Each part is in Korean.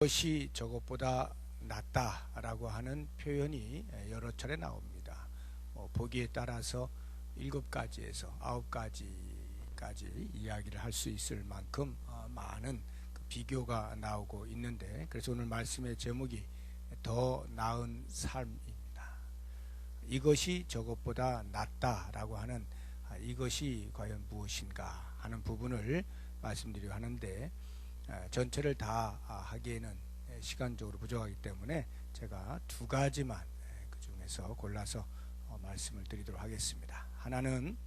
것이 저것보다 낫다라고 하는 표현이 여러 차례 나옵니다. 보기에 따라서 7가지에서 9가지까지 이야기를 할 수 있을 만큼 많은 비교가 나오고 있는데, 그래서 오늘 말씀의 제목이 더 나은 삶입니다. 이것이 저것보다 낫다라고 하는 이것이 과연 무엇인가 하는 부분을 말씀드리려 하는데, 전체를 다 하기에는 시간적으로 부족하기 때문에 제가 2가지만 그 중에서 골라서 말씀을 드리도록 하겠습니다. 하나는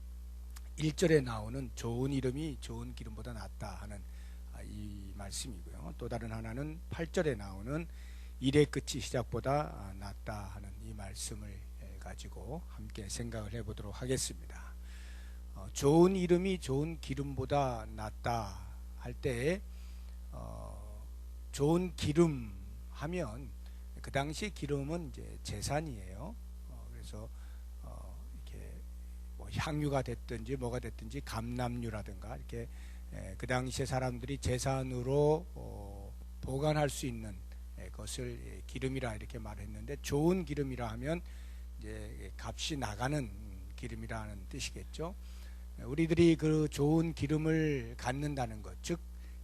1절에 나오는 좋은 이름이 좋은 기름보다 낫다 하는 이 말씀이고요. 또 다른 하나는 8절에 나오는 일의 끝이 시작보다 낫다 하는 이 말씀을 가지고 함께 생각을 해보도록 하겠습니다. 좋은 이름이 좋은 기름보다 낫다 할 때 좋은 기름 하면 그 당시 기름은 이제 재산이에요. 그래서 이렇게 뭐 향유가 됐든지 뭐가 됐든지 감람유라든가 이렇게 그 당시에 사람들이 재산으로 보관할 수 있는 것을 기름이라 이렇게 말했는데, 좋은 기름이라 하면 이제 값이 나가는 기름이라는 뜻이겠죠. 우리들이 그 좋은 기름을 갖는다는 것, 즉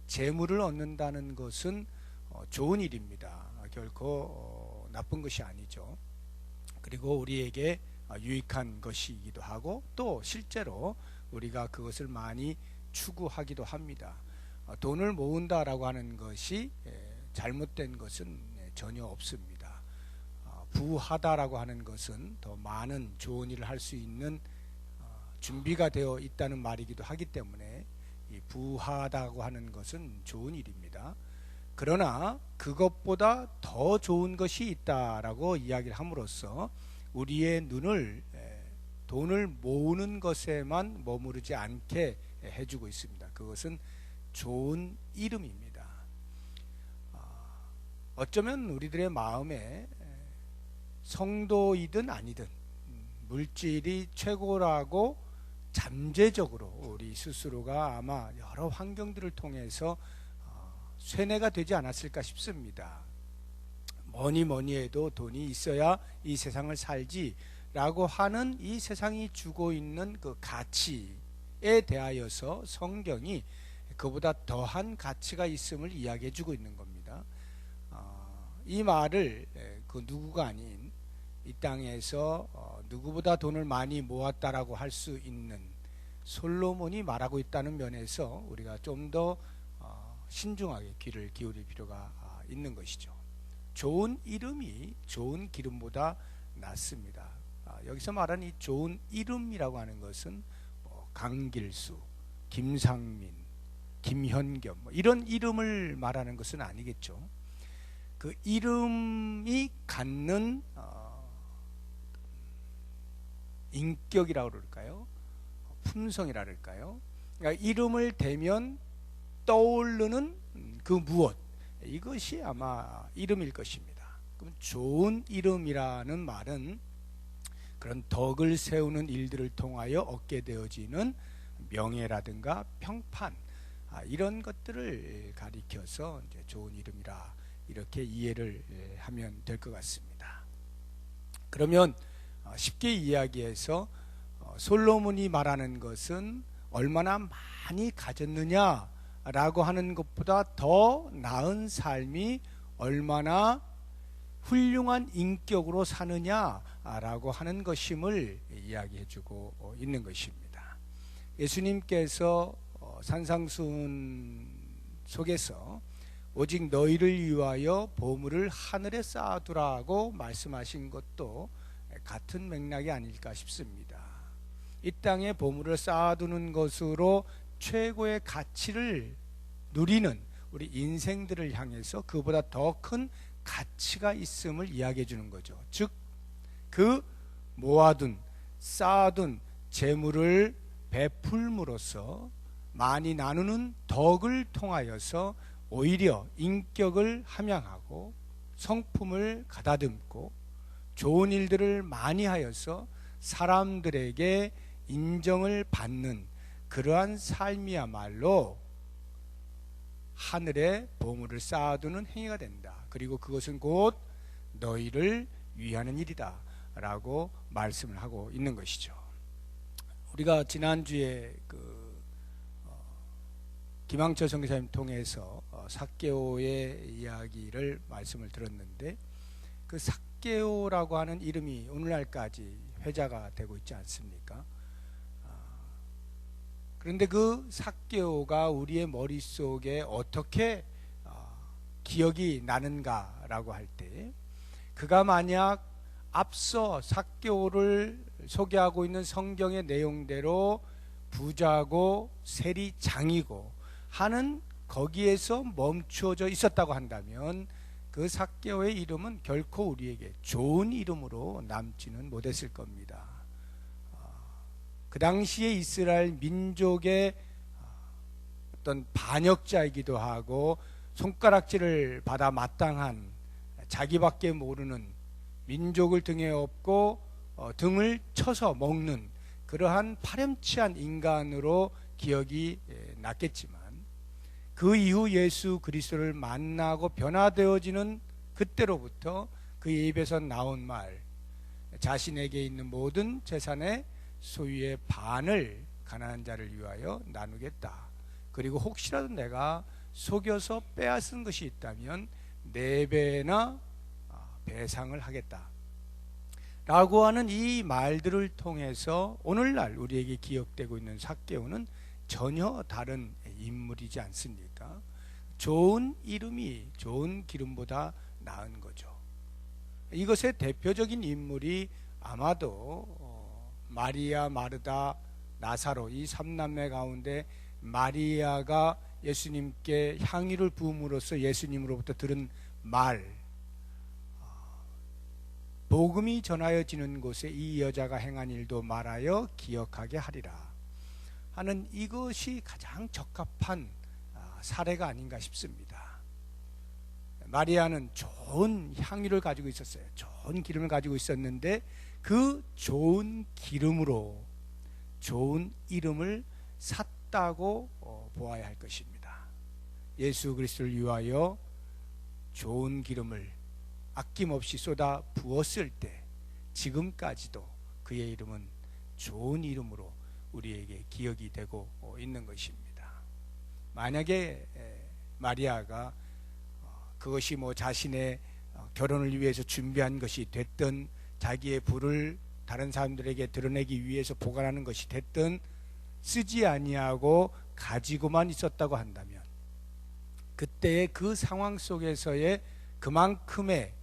재물을 얻는다는 것은 좋은 일입니다. 결코 나쁜 것이 아니죠. 그리고 우리에게 유익한 것이기도 하고, 또 실제로 우리가 그것을 많이 추구하기도 합니다. 돈을 모은다라고 하는 것이 잘못된 것은 전혀 없습니다. 부하다라고 하는 것은 더 많은 좋은 일을 할 수 있는 준비가 되어 있다는 말이기도 하기 때문에 이 부하다고 하는 것은 좋은 일입니다. 그러나 그것보다 더 좋은 것이 있다라고 이야기를 함으로써 우리의 눈을 돈을 모으는 것에만 머무르지 않게 해주고 있습니다. 그것은 좋은 이름입니다. 어쩌면 우리들의 마음에 성도이든 아니든 물질이 최고라고 잠재적으로 우리 스스로가 아마 여러 환경들을 통해서 쇠뇌가 되지 않았을까 싶습니다. 뭐니 해도 돈이 있어야 이 세상을 살지라고 하는 이 세상이 주고 있는 그 가치에 대하여서 성경이 그보다 더한 가치가 있음을 이야기해 주고 있는 겁니다. 이 말을 그 누구가 아닌 이 땅에서 누구보다 돈을 많이 모았다라고 할 수 있는 솔로몬이 말하고 있다는 면에서 우리가 좀 더 신중하게 귀를 기울일 필요가 있는 것이죠. 좋은 이름이 좋은 기름보다 낫습니다. 여기서 말하는 이 좋은 이름이라고 하는 것은 강길수, 김상민, 김현겸 이런 이름을 말하는 것은 아니겠죠. 그 이름이 갖는 인격이라고 그럴까요? 품성이라 그럴까요? 그러니까 이름을 대면 떠오르는 그 무엇, 이것이 아마 이름일 것입니다. 그럼 좋은 이름이라는 말은 그런 덕을 세우는 일들을 통하여 얻게 되어지는 명예라든가 평판, 이런 것들을 가리켜서 이제 좋은 이름이라 이렇게 이해를 하면 될 것 같습니다. 그러면 쉽게 이야기해서 솔로몬이 말하는 것은 얼마나 많이 가졌느냐라고 하는 것보다 더 나은 삶이 얼마나 훌륭한 인격으로 사느냐라고 하는 것임을 이야기해주고 있는 것입니다. 예수님께서 산상수훈 속에서 오직 너희를 위하여 보물을 하늘에 쌓아두라고 말씀하신 것도 같은 맥락이 아닐까 싶습니다. 이 땅에 보물을 쌓아두는 것으로 최고의 가치를 누리는 우리 인생들을 향해서 그보다 더 큰 가치가 있음을 이야기해 주는 거죠. 즉, 그 모아둔 쌓아둔 재물을 베풀므로써 많이 나누는 덕을 통하여서 오히려 인격을 함양하고 성품을 가다듬고 좋은 일들을 많이 하여서 사람들에게 인정을 받는 그러한 삶이야말로 하늘에 보물을 쌓아두는 행위가 된다. 그리고 그것은 곧 너희를 위하는 일이다 라고 말씀을 하고 있는 것이죠. 우리가 지난주에 김항철 선교사님 통해서 삭개오의 이야기를 말씀을 들었는데, 그 삭개오라고 하는 이름이 오늘날까지 회자가 되고 있지 않습니까? 그런데 그 삭개오가 우리의 머릿속에 어떻게 기억이 나는가라고 할 때, 그가 만약 앞서 삭개오를 소개하고 있는 성경의 내용대로 부자고 세리장이고 하는 거기에서 멈추어져 있었다고 한다면, 그 삭개오의 이름은 결코 우리에게 좋은 이름으로 남지는 못했을 겁니다. 그 당시에 이스라엘 민족의 어떤 반역자이기도 하고 손가락질을 받아 마땅한, 자기밖에 모르는, 민족을 등에 업고 등을 쳐서 먹는 그러한 파렴치한 인간으로 기억이 났겠지만, 그 이후 예수 그리스도를 만나고 변화되어지는 그때로부터 그의 입에서 나온 말, 자신에게 있는 모든 재산의 소유의 반을 가난한 자를 위하여 나누겠다. 그리고 혹시라도 내가 속여서 빼앗은 것이 있다면 4배나 배상을 하겠다 라고 하는 이 말들을 통해서 오늘날 우리에게 기억되고 있는 삭개오는 전혀 다른 인물이지 않습니까? 좋은 이름이 좋은 기름보다 나은 거죠. 이것의 대표적인 인물이 아마도 마리아, 마르다, 나사로, 이 3남매 가운데 마리아가 예수님께 향유를 부음으로써 예수님으로부터 들은 말, 복음이 전하여지는 곳에 이 여자가 행한 일도 말하여 기억하게 하리라 하는, 이것이 가장 적합한 사례가 아닌가 싶습니다. 마리아는 좋은 향유를 가지고 있었어요. 좋은 기름을 가지고 있었는데 그 좋은 기름으로 좋은 이름을 샀다고 보아야 할 것입니다. 예수 그리스도를 위하여 좋은 기름을 아낌없이 쏟아 부었을 때 지금까지도 그의 이름은 좋은 이름으로 우리에게 기억이 되고 있는 것입니다. 만약에 마리아가 그것이 자신의 결혼을 위해서 준비한 것이 됐든, 자기의 부를 다른 사람들에게 드러내기 위해서 보관하는 것이 됐든, 쓰지 아니하고 가지고만 있었다고 한다면, 그때의 그 상황 속에서의 그만큼의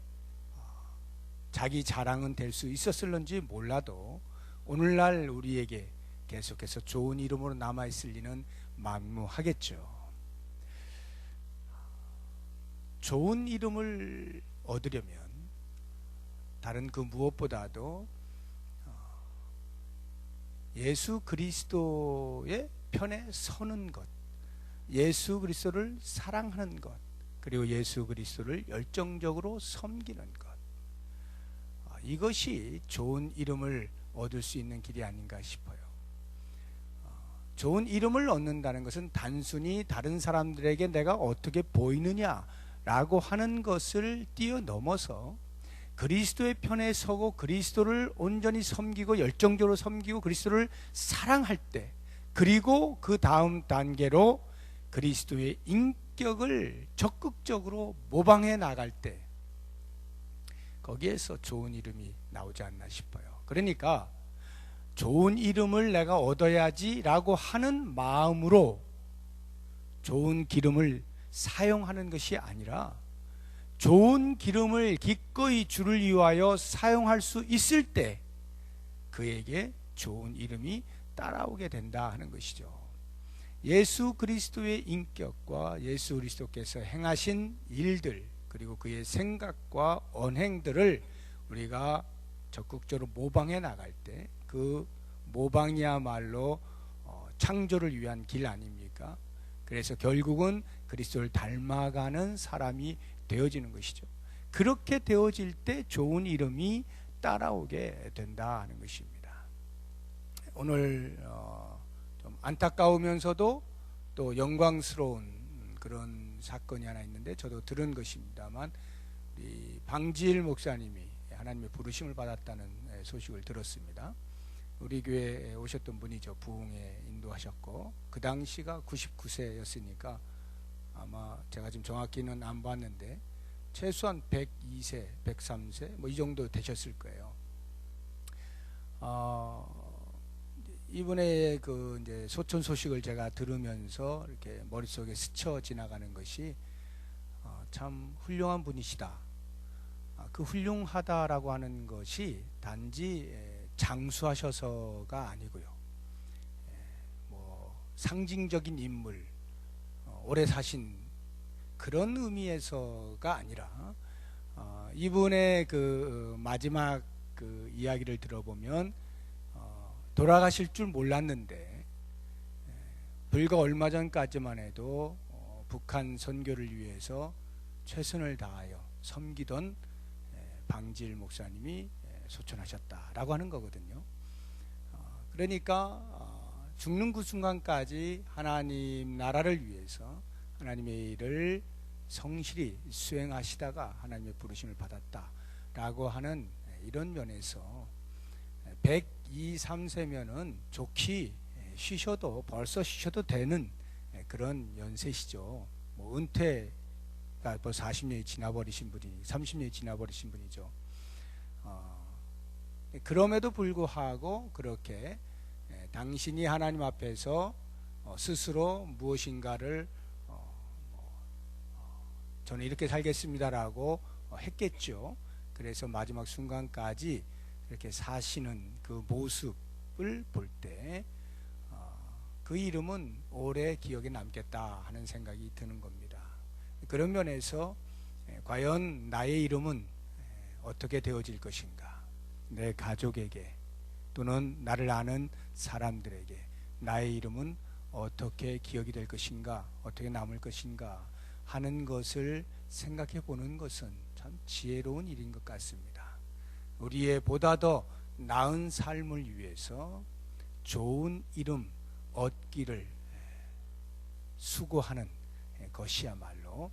자기 자랑은 될 수 있었을런지 몰라도 오늘날 우리에게 계속해서 좋은 이름으로 남아있을 리는 만무하겠죠. 좋은 이름을 얻으려면 다른 그 무엇보다도 예수 그리스도의 편에 서는 것, 예수 그리스도를 사랑하는 것, 그리고 예수 그리스도를 열정적으로 섬기는 것, 이것이 좋은 이름을 얻을 수 있는 길이 아닌가 싶어요. 좋은 이름을 얻는다는 것은 단순히 다른 사람들에게 내가 어떻게 보이느냐라고 하는 것을 뛰어넘어서 그리스도의 편에 서고 그리스도를 온전히 섬기고 열정적으로 섬기고 그리스도를 사랑할 때, 그리고 그 다음 단계로 그리스도의 인격을 적극적으로 모방해 나갈 때, 거기에서 좋은 이름이 나오지 않나 싶어요. 그러니까 좋은 이름을 내가 얻어야지 라고 하는 마음으로 좋은 기름을 사용하는 것이 아니라, 좋은 기름을 기꺼이 주를 위하여 사용할 수 있을 때 그에게 좋은 이름이 따라오게 된다 하는 것이죠. 예수 그리스도의 인격과 예수 그리스도께서 행하신 일들, 그리고 그의 생각과 언행들을 우리가 적극적으로 모방해 나갈 때, 그 모방이야말로 창조를 위한 길 아닙니까? 그래서 결국은 그리스도를 닮아가는 사람이 되어지는 것이죠. 그렇게 되어질 때 좋은 이름이 따라오게 된다 하는 것입니다. 오늘 좀 안타까우면서도 또 영광스러운 그런 사건이 하나 있는데, 저도 들은 것입니다만 우리 방지일 목사님이 하나님의 부르심을 받았다는 소식을 들었습니다. 우리 교회에 오셨던 분이죠. 부흥에 인도하셨고, 그 당시가 99세였으니까 아마 제가 지금 정확히는 안 봤는데 최소한 102세, 103세 뭐 이 정도 되셨을 거예요. 이분의 그 이제 소천 소식을 제가 들으면서 이렇게 머릿속에 스쳐 지나가는 것이 참 훌륭한 분이시다. 그 훌륭하다라고 하는 것이 단지 장수하셔서가 아니고요. 뭐 상징적인 인물, 오래 사신 그런 의미에서가 아니라 이분의 그 마지막 그 이야기를 들어보면 돌아가실 줄 몰랐는데 불과 얼마 전까지만 해도 북한 선교를 위해서 최선을 다하여 섬기던 방지일 목사님이 소천하셨다라고 하는 거거든요. 그러니까 죽는 그 순간까지 하나님 나라를 위해서 하나님의 일을 성실히 수행하시다가 하나님의 부르심을 받았다라고 하는 이런 면에서 102, 3세면은 좋게 쉬셔도 벌써 쉬셔도 되는 그런 연세시죠. 뭐 은퇴가 벌써 40년이 지나버리신 분이 30년이 지나버리신 분이죠. 그럼에도 불구하고 그렇게 당신이 하나님 앞에서 스스로 무엇인가를 저는 이렇게 살겠습니다라고 했겠죠. 그래서 마지막 순간까지 이렇게 사시는 그 모습을 볼 때 그 이름은 오래 기억에 남겠다 하는 생각이 드는 겁니다. 그런 면에서 과연 나의 이름은 어떻게 되어질 것인가, 내 가족에게 또는 나를 아는 사람들에게 나의 이름은 어떻게 기억이 될 것인가, 어떻게 남을 것인가 하는 것을 생각해 보는 것은 참 지혜로운 일인 것 같습니다. 우리의 보다 더 나은 삶을 위해서 좋은 이름 얻기를 수고하는 것이야말로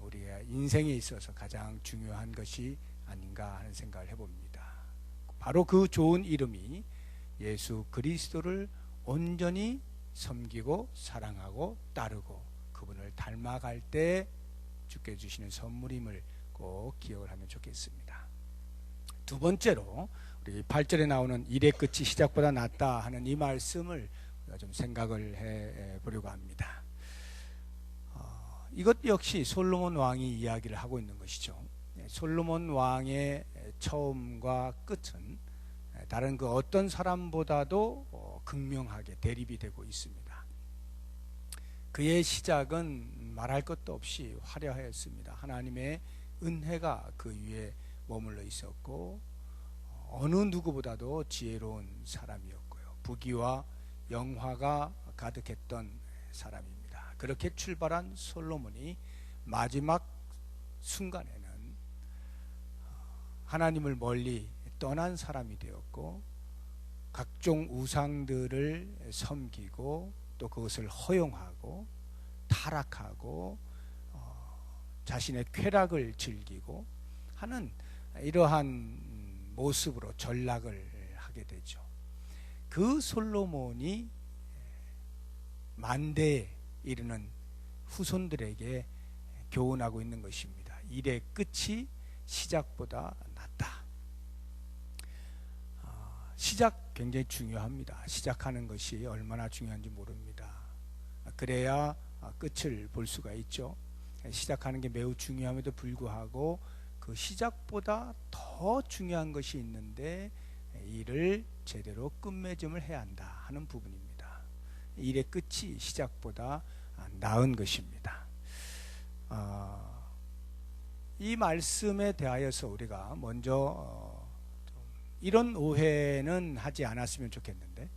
우리의 인생에 있어서 가장 중요한 것이 아닌가 하는 생각을 해봅니다. 바로 그 좋은 이름이 예수 그리스도를 온전히 섬기고 사랑하고 따르고 그분을 닮아갈 때 주께 주시는 선물임을 꼭 기억을 하면 좋겠습니다. 두 번째로 우리 8절에 나오는 일의 끝이 시작보다 낫다 하는 이 말씀을 우리가 좀 생각을 해 보려고 합니다. 이것 역시 솔로몬 왕이 이야기를 하고 있는 것이죠. 솔로몬 왕의 처음과 끝은 다른 그 어떤 사람보다도 극명하게 대립이 되고 있습니다. 그의 시작은 말할 것도 없이 화려하였습니다. 하나님의 은혜가 그 위에 머물러 있었고 어느 누구보다도 지혜로운 사람이었고요. 부귀와 영화가 가득했던 사람입니다. 그렇게 출발한 솔로몬이 마지막 순간에는 하나님을 멀리 떠난 사람이 되었고 각종 우상들을 섬기고 또 그것을 허용하고 타락하고 자신의 쾌락을 즐기고 하는 이러한 모습으로 전락을 하게 되죠. 그 솔로몬이 만대에 이르는 후손들에게 교훈하고 있는 것입니다. 일의 끝이 시작보다 낫다. 시작 굉장히 중요합니다. 시작하는 것이 얼마나 중요한지 모릅니다. 그래야 끝을 볼 수가 있죠. 시작하는 게 매우 중요함에도 불구하고 그 시작보다 더 중요한 것이 있는데 일을 제대로 끝맺음을 해야 한다 하는 부분입니다. 일의 끝이 시작보다 나은 것입니다. 이 말씀에 대하여서 우리가 먼저 이런 오해는 하지 않았으면 좋겠는데,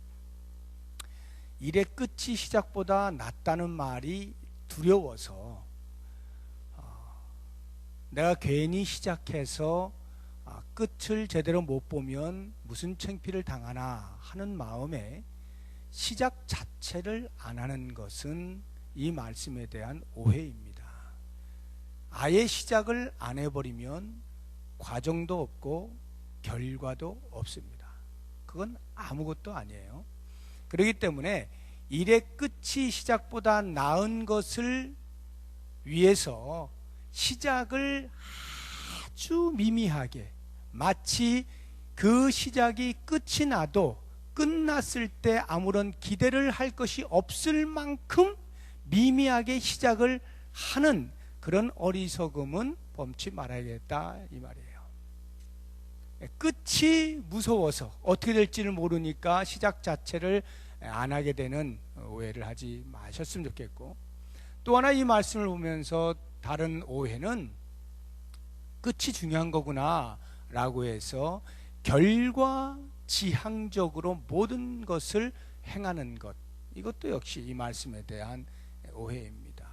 일의 끝이 시작보다 낫다는 말이 두려워서 내가 괜히 시작해서 끝을 제대로 못 보면 무슨 창피를 당하나 하는 마음에 시작 자체를 안 하는 것은 이 말씀에 대한 오해입니다. 아예 시작을 안 해버리면 과정도 없고 결과도 없습니다. 그건 아무것도 아니에요. 그렇기 때문에 일의 끝이 시작보다 나은 것을 위해서 시작을 아주 미미하게, 마치 그 시작이 끝이 나도 끝났을 때 아무런 기대를 할 것이 없을 만큼 미미하게 시작을 하는 그런 어리석음은 범치 말아야겠다 이 말이에요. 끝이 무서워서 어떻게 될지를 모르니까 시작 자체를 안 하게 되는 오해를 하지 마셨으면 좋겠고, 또 하나 이 말씀을 보면서 다른 오해는 끝이 중요한 거구나 라고 해서 결과지향적으로 모든 것을 행하는 것, 이것도 역시 이 말씀에 대한 오해입니다.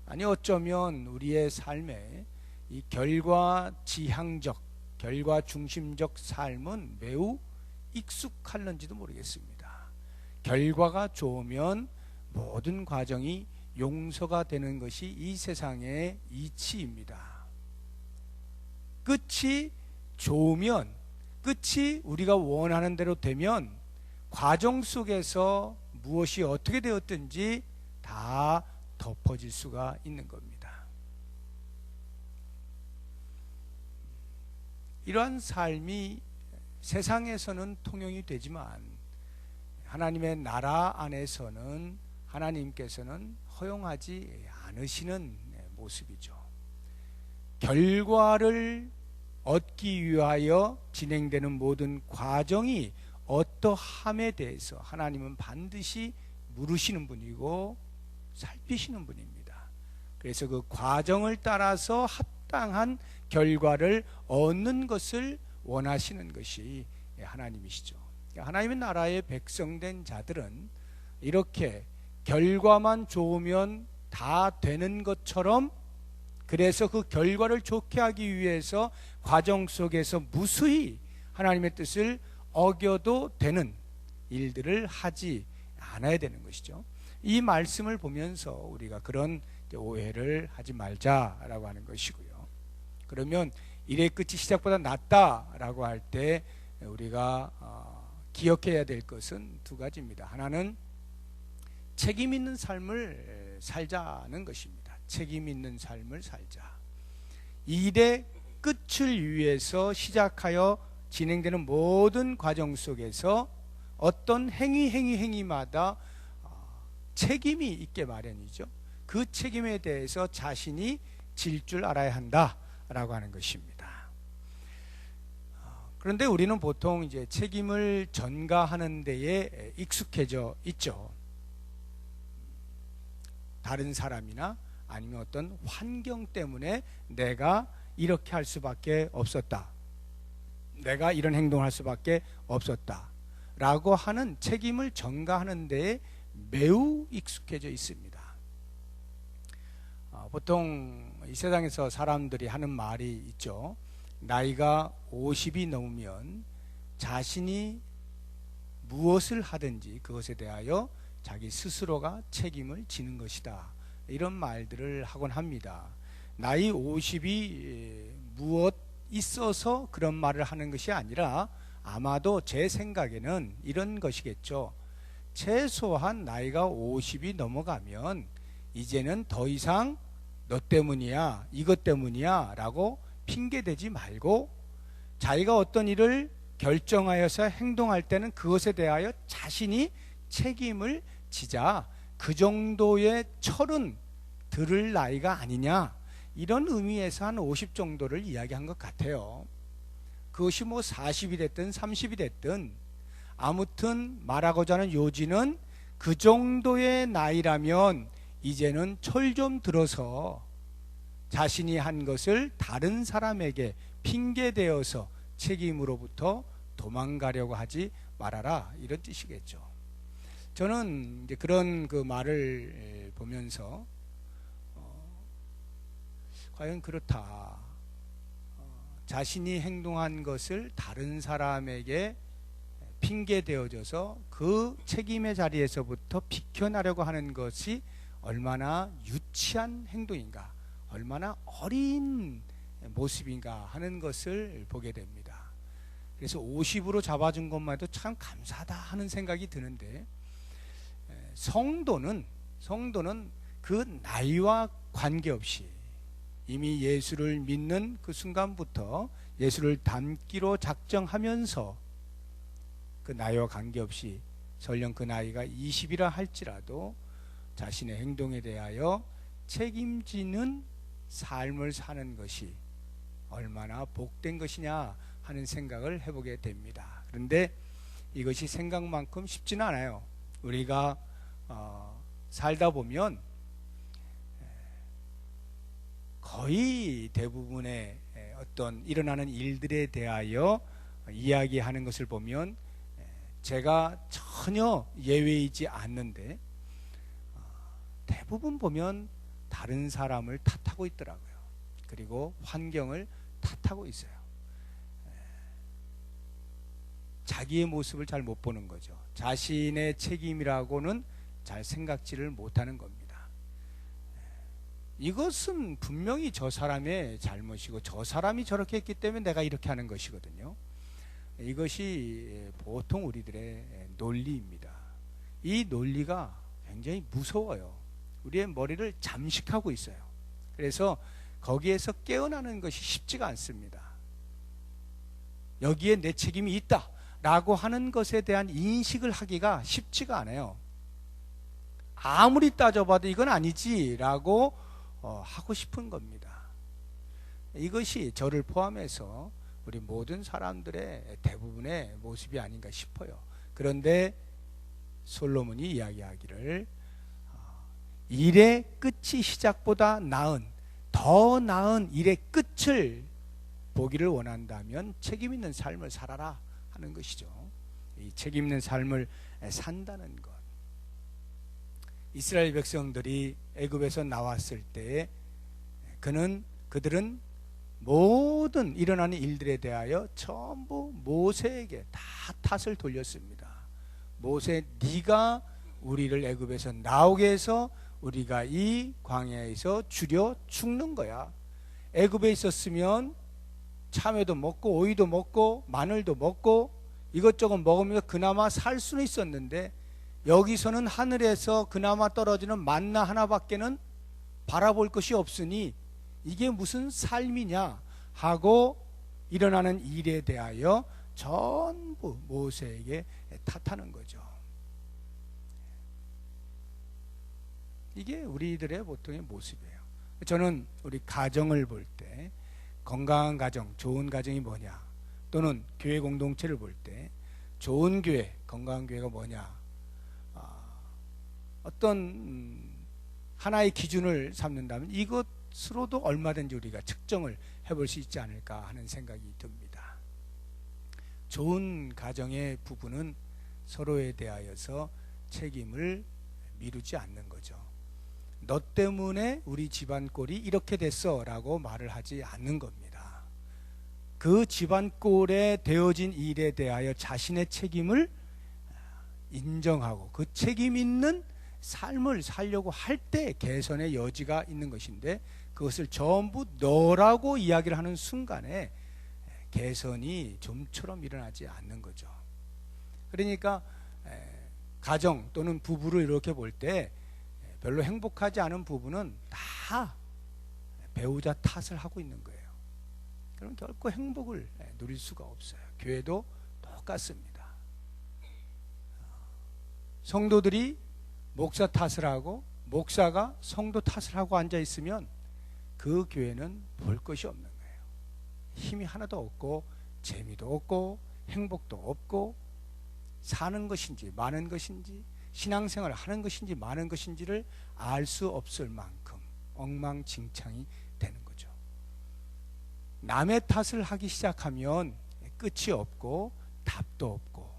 아니 어쩌면 우리의 삶에 이 결과지향적, 결과 중심적 삶은 매우 익숙할는지도 모르겠습니다. 결과가 좋으면 모든 과정이 용서가 되는 것이 이 세상의 이치입니다. 끝이 좋으면, 끝이 우리가 원하는 대로 되면 과정 속에서 무엇이 어떻게 되었든지 다 덮어질 수가 있는 겁니다. 이러한 삶이 세상에서는 통용이 되지만 하나님의 나라 안에서는 하나님께서는 허용하지 않으시는 모습이죠. 결과를 얻기 위하여 진행되는 모든 과정이 어떠함에 대해서 하나님은 반드시 물으시는 분이고 살피시는 분입니다. 그래서 그 과정을 따라서 합당한 결과를 얻는 것을 원하시는 것이 하나님이시죠. 하나님의 나라의 백성된 자들은 이렇게 결과만 좋으면 다 되는 것처럼, 그래서 그 결과를 좋게 하기 위해서 과정 속에서 무수히 하나님의 뜻을 어겨도 되는 일들을 하지 않아야 되는 것이죠. 이 말씀을 보면서 우리가 그런 오해를 하지 말자라고 하는 것이고요. 그러면 일의 끝이 시작보다 낫다라고 할 때 우리가 기억해야 될 것은 두 가지입니다. 하나는 책임 있는 삶을 살자는 것입니다. 책임 있는 삶을 살자. 일의 끝을 위해서 시작하여 진행되는 모든 과정 속에서 어떤 행위마다 책임이 있게 마련이죠. 그 책임에 대해서 자신이 질 줄 알아야 한다라고 하는 것입니다. 그런데 우리는 보통 이제 책임을 전가하는 데에 익숙해져 있죠. 다른 사람이나 아니면 어떤 환경 때문에 내가 이렇게 할 수밖에 없었다, 내가 이런 행동을 할 수밖에 없었다 라고 하는 책임을 전가하는 데에 매우 익숙해져 있습니다. 보통 이 세상에서 사람들이 하는 말이 있죠. 나이가 50이 넘으면 자신이 무엇을 하든지 그것에 대하여 자기 스스로가 책임을 지는 것이다, 이런 말들을 하곤 합니다. 나이 50이 무엇 있어서 그런 말을 하는 것이 아니라 아마도 제 생각에는 이런 것이겠죠. 최소한 나이가 50이 넘어가면 이제는 더 이상 너 때문이야, 이것 때문이야 라고 핑계대지 말고 자기가 어떤 일을 결정하여서 행동할 때는 그것에 대하여 자신이 책임을 지자, 그 정도의 철은 들을 나이가 아니냐, 이런 의미에서 한 50 정도를 이야기한 것 같아요. 그것이 뭐 40이 됐든 30이 됐든 아무튼 말하고자 하는 요지는 그 정도의 나이라면 이제는 철 좀 들어서 자신이 한 것을 다른 사람에게 핑계대어서 책임으로부터 도망가려고 하지 말아라, 이런 뜻이겠죠. 저는 이제 그런 그 말을 보면서 과연 그렇다, 자신이 행동한 것을 다른 사람에게 핑계대어져서 그 책임의 자리에서부터 비켜나려고 하는 것이 얼마나 유치한 행동인가, 얼마나 어린 모습인가 하는 것을 보게 됩니다. 그래서 50으로 잡아준 것만 해도 참 감사하다 하는 생각이 드는데, 성도는 그 나이와 관계없이 이미 예수를 믿는 그 순간부터 예수를 닮기로 작정하면서 그 나이와 관계없이 설령 그 나이가 20이라 할지라도 자신의 행동에 대하여 책임지는 삶을 사는 것이 얼마나 복된 것이냐 하는 생각을 해보게 됩니다. 그런데 이것이 생각만큼 쉽지는 않아요. 우리가 살다 보면 거의 대부분의 어떤 일어나는 일들에 대하여 이야기하는 것을 보면 제가 전혀 예외이지 않는데 대부분 보면 다른 사람을 탓하고 있더라고요. 그리고 환경을 탓하고 있어요. 자기의 모습을 잘 못 보는 거죠. 자신의 책임이라고는 잘 생각지를 못하는 겁니다. 이것은 분명히 저 사람의 잘못이고 저 사람이 저렇게 했기 때문에 내가 이렇게 하는 것이거든요. 이것이 보통 우리들의 논리입니다. 이 논리가 굉장히 무서워요. 우리의 머리를 잠식하고 있어요. 그래서 거기에서 깨어나는 것이 쉽지가 않습니다. 여기에 내 책임이 있다 라고 하는 것에 대한 인식을 하기가 쉽지가 않아요. 아무리 따져봐도 이건 아니지 라고 하고 싶은 겁니다. 이것이 저를 포함해서 우리 모든 사람들의 대부분의 모습이 아닌가 싶어요. 그런데 솔로몬이 이야기하기를 일의 끝이 시작보다 더 나은 일의 끝을 보기를 원한다면 책임 있는 삶을 살아라 하는 것이죠. 이 책임 있는 삶을 산다는 것. 이스라엘 백성들이 애굽에서 나왔을 때 그들은 모든 일어나는 일들에 대하여 전부 모세에게 다 탓을 돌렸습니다. 모세, 네가 우리를 애굽에서 나오게 해서 우리가 이 광야에서 주려 죽는 거야. 애굽에 있었으면 참외도 먹고 오이도 먹고 마늘도 먹고 이것저것 먹으면서 그나마 살 수는 있었는데, 여기서는 하늘에서 그나마 떨어지는 만나 하나밖에는 바라볼 것이 없으니 이게 무슨 삶이냐 하고 일어나는 일에 대하여 전부 모세에게 탓하는 거죠. 이게 우리들의 보통의 모습이에요. 저는 우리 가정을 볼 때 건강한 가정, 좋은 가정이 뭐냐, 또는 교회 공동체를 볼 때 좋은 교회, 건강한 교회가 뭐냐, 어떤 하나의 기준을 삼는다면 이것으로도 얼마든지 우리가 측정을 해볼 수 있지 않을까 하는 생각이 듭니다. 좋은 가정의 부부는 서로에 대하여서 책임을 미루지 않는 거죠. 너 때문에 우리 집안 꼴이 이렇게 됐어 라고 말을 하지 않는 겁니다. 그 집안 꼴에 되어진 일에 대하여 자신의 책임을 인정하고 그 책임 있는 삶을 살려고 할 때 개선의 여지가 있는 것인데, 그것을 전부 너라고 이야기를 하는 순간에 개선이 좀처럼 일어나지 않는 거죠. 그러니까 가정 또는 부부를 이렇게 볼 때 별로 행복하지 않은 부부는 다 배우자 탓을 하고 있는 거예요. 그럼 결코 행복을 누릴 수가 없어요. 교회도 똑같습니다. 성도들이 목사 탓을 하고 목사가 성도 탓을 하고 앉아 있으면 그 교회는 볼 것이 없는 거예요. 힘이 하나도 없고 재미도 없고 행복도 없고, 사는 것인지 많은 것인지 신앙생활을 하는 것인지 많은 것인지를 알 수 없을 만큼 엉망진창이 되는 거죠. 남의 탓을 하기 시작하면 끝이 없고 답도 없고,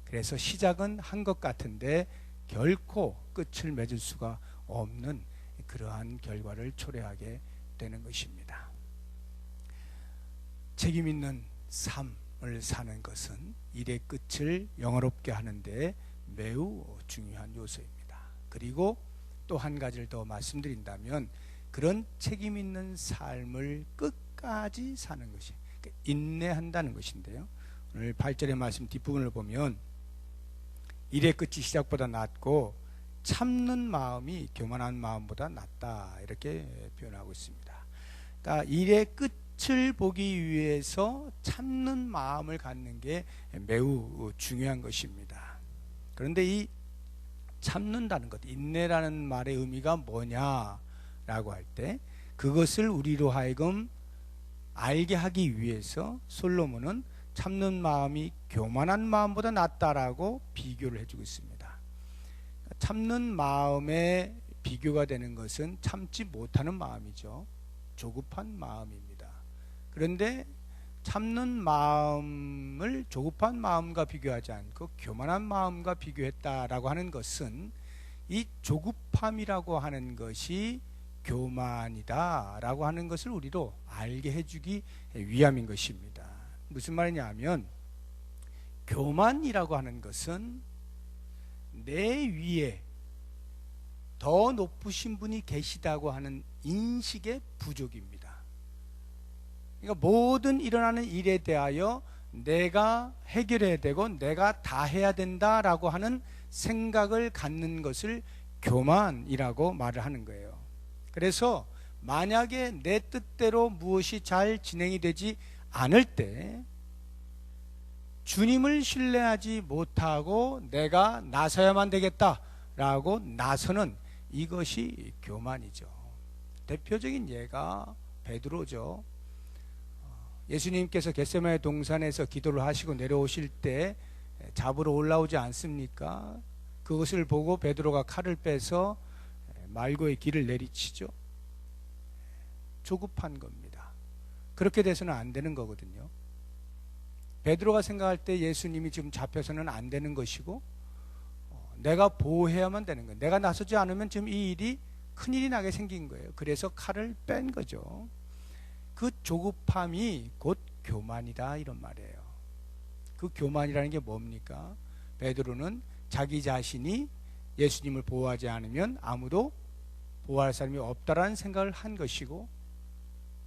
그래서 시작은 한 것 같은데 결코 끝을 맺을 수가 없는 그러한 결과를 초래하게 되는 것입니다. 책임 있는 삶을 사는 것은 일의 끝을 영화롭게 하는데 매우 중요한 요소입니다. 그리고 또 한 가지를 더 말씀드린다면 그런 책임 있는 삶을 끝까지 사는 것이 인내한다는 것인데요. 오늘 8절의 말씀 뒷부분을 보면 일의 끝이 시작보다 낫고 참는 마음이 교만한 마음보다 낫다 이렇게 표현하고 있습니다. 그러니까 일의 끝을 보기 위해서 참는 마음을 갖는 게 매우 중요한 것입니다. 그런데 이 참는다는 것, 인내라는 말의 의미가 뭐냐라고 할 때 그것을 우리로 하여금 알게 하기 위해서 솔로몬은 참는 마음이 교만한 마음보다 낫다라고 비교를 해주고 있습니다. 참는 마음에 비교가 되는 것은 참지 못하는 마음이죠. 조급한 마음입니다. 그런데 참는 마음을 조급한 마음과 비교하지 않고 교만한 마음과 비교했다라고 하는 것은 이 조급함이라고 하는 것이 교만이다라고 하는 것을 우리로 알게 해주기 위함인 것입니다. 무슨 말이냐 하면 교만이라고 하는 것은 내 위에 더 높으신 분이 계시다고 하는 인식의 부족입니다. 그러니까 모든 일어나는 일에 대하여 내가 해결해야 되고 내가 다 해야 된다라고 하는 생각을 갖는 것을 교만이라고 말을 하는 거예요. 그래서 만약에 내 뜻대로 무엇이 잘 진행이 되지 않을 때 주님을 신뢰하지 못하고 내가 나서야만 되겠다라고 나서는 이것이 교만이죠. 대표적인 예가 베드로죠. 예수님께서 겟세마네 동산에서 기도를 하시고 내려오실 때 잡으러 올라오지 않습니까? 그것을 보고 베드로가 칼을 빼서 말고의 길을 내리치죠. 조급한 겁니다. 그렇게 돼서는 안 되는 거거든요. 베드로가 생각할 때 예수님이 지금 잡혀서는 안 되는 것이고 내가 보호해야만 되는 거예요. 내가 나서지 않으면 지금 이 일이 큰일이 나게 생긴 거예요. 그래서 칼을 뺀 거죠. 그 조급함이 곧 교만이다 이런 말이에요. 그 교만이라는 게 뭡니까? 베드로는 자기 자신이 예수님을 보호하지 않으면 아무도 보호할 사람이 없다라는 생각을 한 것이고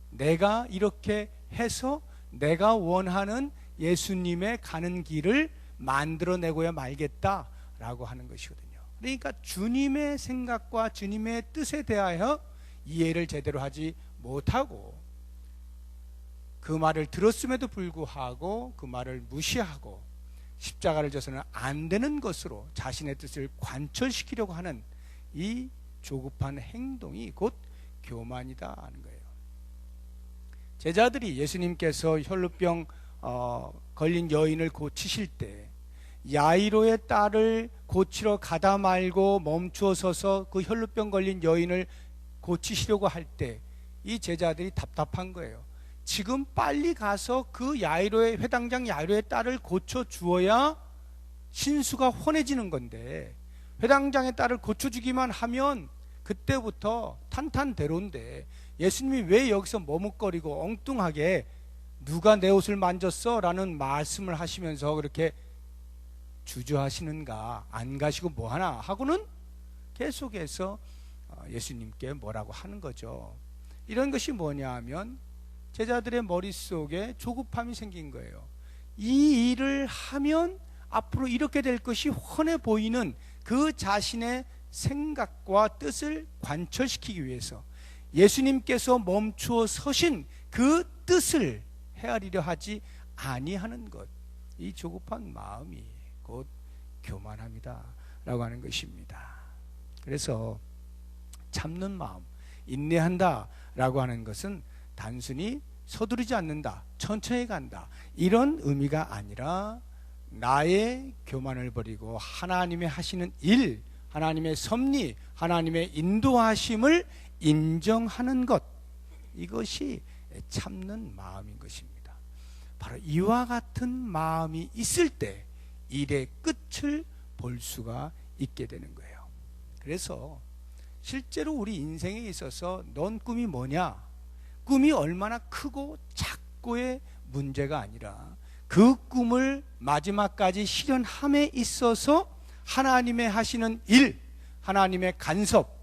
내가 이렇게 해서 내가 원하는 예수님의 가는 길을 만들어내고야 말겠다라고 하는 것이거든요. 그러니까 주님의 생각과 주님의 뜻에 대하여 이해를 제대로 하지 못하고 그 말을 들었음에도 불구하고 그 말을 무시하고 십자가를 져서는 안 되는 것으로 자신의 뜻을 관철시키려고 하는 이 조급한 행동이 곧 교만이다 하는 거예요. 제자들이 예수님께서 혈루병 걸린 여인을 고치실 때 야이로의 딸을 고치러 가다 말고 멈추어 서서 그 혈루병 걸린 여인을 고치시려고 할 때 이 제자들이 답답한 거예요. 지금 빨리 가서 그 야이로의 회당장 야이로의 딸을 고쳐 주어야 신수가 혼해지는 건데 회당장의 딸을 고쳐주기만 하면 그때부터 탄탄대로인데 예수님이 왜 여기서 머뭇거리고 엉뚱하게 누가 내 옷을 만졌어? 라는 말씀을 하시면서 그렇게 주저하시는가, 안 가시고 뭐하나 하고는 계속해서 예수님께 뭐라고 하는 거죠. 이런 것이 뭐냐 하면 제자들의 머릿속에 조급함이 생긴 거예요. 이 일을 하면 앞으로 이렇게 될 것이 훤해 보이는 그 자신의 생각과 뜻을 관철시키기 위해서 예수님께서 멈추어 서신 그 뜻을 헤아리려 하지 아니하는 것, 이 조급한 마음이 곧 교만함이다 라고 하는 것입니다. 그래서 참는 마음, 인내한다 라고 하는 것은 단순히 서두르지 않는다, 천천히 간다 이런 의미가 아니라 나의 교만을 버리고 하나님의 하시는 일, 하나님의 섭리, 하나님의 인도하심을 인정하는 것, 이것이 참는 마음인 것입니다. 바로 이와 같은 마음이 있을 때 일의 끝을 볼 수가 있게 되는 거예요. 그래서 실제로 우리 인생에 있어서 넌 꿈이 뭐냐? 꿈이 얼마나 크고 작고의 문제가 아니라 그 꿈을 마지막까지 실현함에 있어서 하나님의 하시는 일, 하나님의 간섭,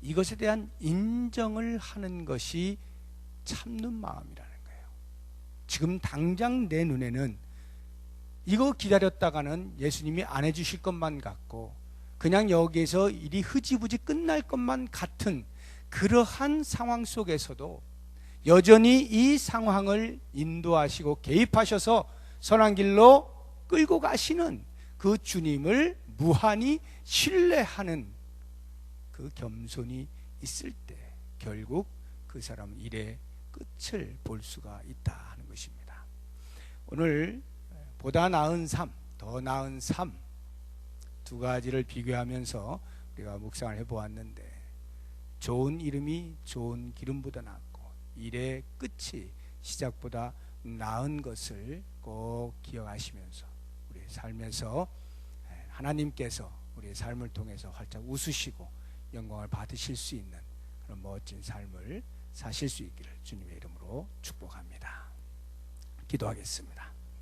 이것에 대한 인정을 하는 것이 참는 마음이라는 거예요. 지금 당장 내 눈에는 이거 기다렸다가는 예수님이 안 해주실 것만 같고 그냥 여기에서 일이 흐지부지 끝날 것만 같은 그러한 상황 속에서도 여전히 이 상황을 인도하시고 개입하셔서 선한 길로 끌고 가시는 그 주님을 무한히 신뢰하는 그 겸손이 있을 때 결국 그 사람은 일의 끝을 볼 수가 있다 하는 것입니다. 오늘 보다 나은 삶, 더 나은 삶 두 가지를 비교하면서 우리가 묵상을 해보았는데 좋은 이름이 좋은 기름보다 낫고 일의 끝이 시작보다 나은 것을 꼭 기억하시면서 우리의 삶에서 하나님께서 우리의 삶을 통해서 활짝 웃으시고 영광을 받으실 수 있는 그런 멋진 삶을 사실 수 있기를 주님의 이름으로 축복합니다. 기도하겠습니다.